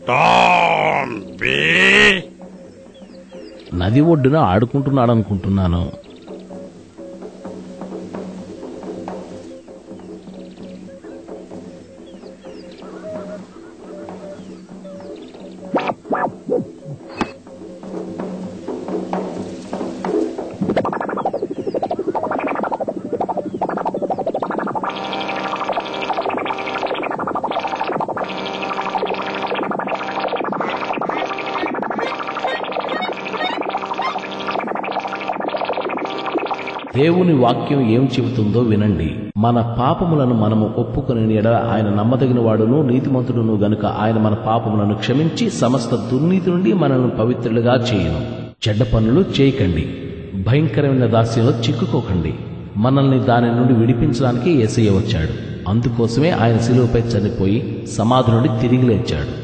డాంబీ నది ఒడ్డున ఆడుకుంటున్నాడనుకుంటున్నాను. దేవుని వాక్యం ఏం చెబుతుందో వినండి. మన పాపములను మనము ఒప్పుకొని ఎడల ఆయన నమ్మదగిన వాడును నీతిమంతుడును గనుక ఆయన మన పాపములను క్షమించి సమస్త దుర్నీతి నుండి మనల్ని పవిత్రులుగా చేయును. చెడ్డ పనులు చేయకండి, భయంకరమైన దాస్యంలో చిక్కుకోకండి. మనల్ని దాని నుండి విడిపించడానికి యేసయ్య వచ్చాడు. అందుకోసమే ఆయన శిలువపై చనిపోయి సమాధి నుండి తిరిగి లేచాడు.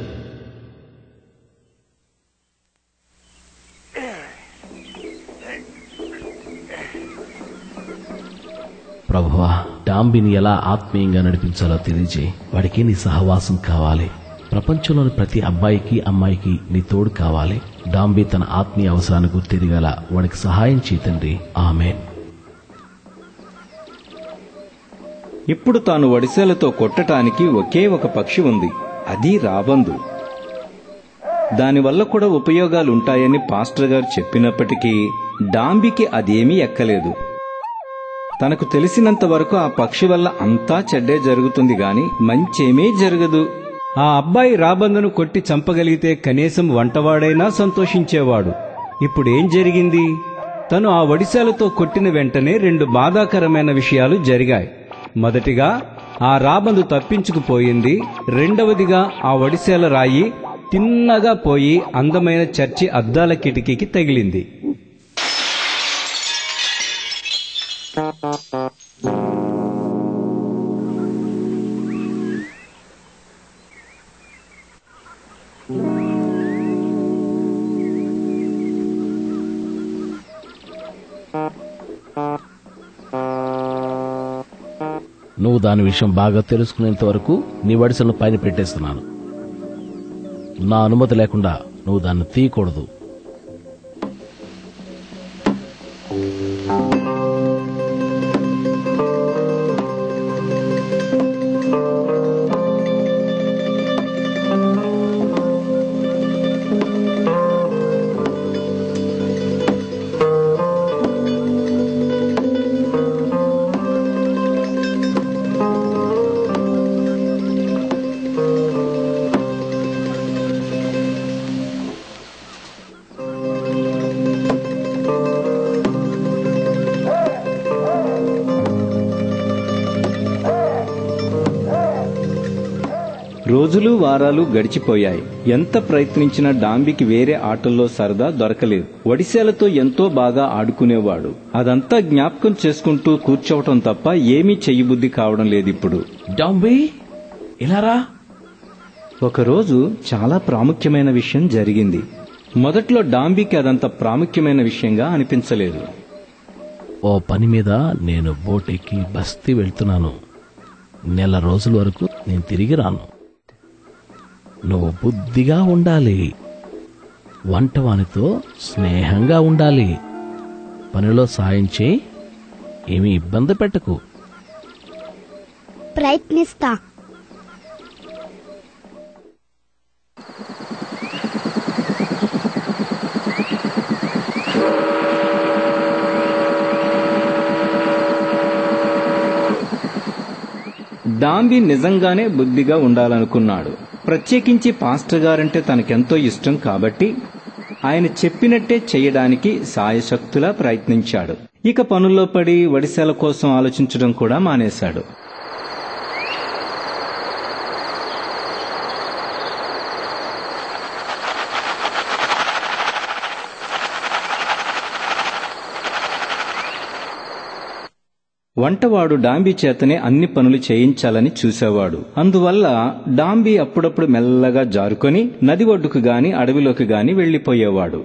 ప్రభువా, డాంబీని ఎలా ఆత్మీయంగా నడిపించాలో తెలియజేయి. వాడికి నీ సహవాసం కావాలి. ప్రపంచంలోని ప్రతి అబ్బాయికి అమ్మాయికి నీ తోడు కావాలి. డాంబీ తన ఆత్మీయ అవసరాన్ని గుర్తిరగల వాడికి సహాయం చేతండి. ఆమేన్. ఇప్పుడు తాను వడిసెలతో కొట్టటానికి ఒకే ఒక పక్షి ఉంది, అది రాబందు. దానివల్ల కూడా ఉపయోగాలుంటాయని పాస్టర్ గారు చెప్పినప్పటికీ డాంబీకి అదేమీ ఎక్కలేదు. తనకు తెలిసినంత వరకు ఆ పక్షి వల్ల అంతా చెడ్డే జరుగుతుంది గాని మంచేమీ జరగదు. ఆ అబ్బాయి రాబందును కొట్టి చంపగలిగితే కనీసం వంటవాడైనా సంతోషించేవాడు. ఇప్పుడేం జరిగింది? తను ఆ వడిసెలతో కొట్టిన వెంటనే 2 బాధాకరమైన విషయాలు జరిగాయి. మొదటిగా ఆ రాబందు తప్పించుకుపోయింది. రెండవదిగా ఆ వడిసెల రాయి తిన్నగా పోయి అందమైన చర్చి అద్దాల కిటికీకి తగిలింది. నువ్వు దాని విషయం బాగా తెలుసుకునేంత వరకు నీ వడిసెలను పైన పెట్టేస్తున్నాను. నా అనుమతి లేకుండా నువ్వు దాన్ని తీయకూడదు. రోజులు వారాలు గడిచిపోయాయి. ఎంత ప్రయత్నించినా డాంబీకి వేరే ఆటల్లో సరదా దొరకలేదు. వడిసెలతో ఎంతో బాగా ఆడుకునేవాడు. అదంతా జ్ఞాపకం చేసుకుంటూ కూర్చోవటం తప్ప ఏమీ చెయ్యబుద్ధి కావడం లేదిప్పుడు. డాంబీ, ఇలా రా. ఒకరోజు చాలా ప్రాముఖ్యమైన విషయం జరిగింది. మొదట్లో డాంబీకి అదంత ప్రాముఖ్యమైన విషయంగా అనిపించలేదు. ఓ పని మీద నేను బోటెక్కి బస్తీ వెళ్తున్నాను. 1 నెల రోజుల వరకు నేను తిరిగి రాను. నువ్వు బుద్ధిగా ఉండాలి. వంటవానితో స్నేహంగా ఉండాలి. పనిలో సాయం చేయి. ఏమీ ఇబ్బంది పెట్టకు. ప్రయత్నిస్తా. డాంబీ నిజంగానే బుద్ధిగా ఉండాలనుకున్నాడు. ప్రత్యేకించి పాస్టర్ గారంటే తనకెంతో ఇష్టం కాబట్టి ఆయన చెప్పినట్టే చేయడానికి సాయశక్తులా ప్రయత్నించాడు. ఇక పనుల్లో పడి వడిసెల కోసం ఆలోచించడం కూడా మానేశాడు. వంటవాడు డాంబీ చేతనే అన్ని పనులు చేయించాలని చూసేవాడు. అందువల్ల డాంబీ అప్పుడప్పుడు మెల్లగా జారుకొని నది ఒడ్డుకు గాని అడవిలోకి గాని వెళ్లిపోయేవాడు.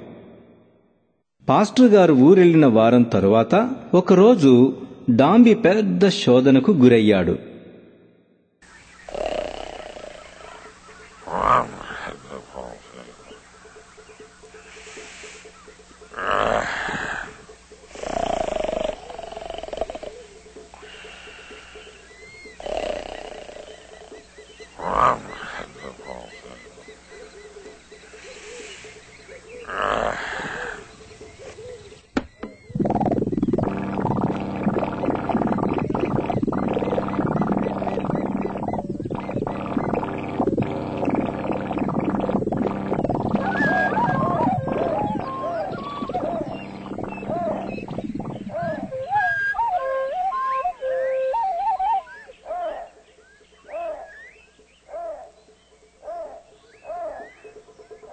పాస్టర్ గారు ఊరెళ్లిన వారం తరువాత ఒకరోజు డాంబీ పెద్ద శోధనకు గురయ్యాడు.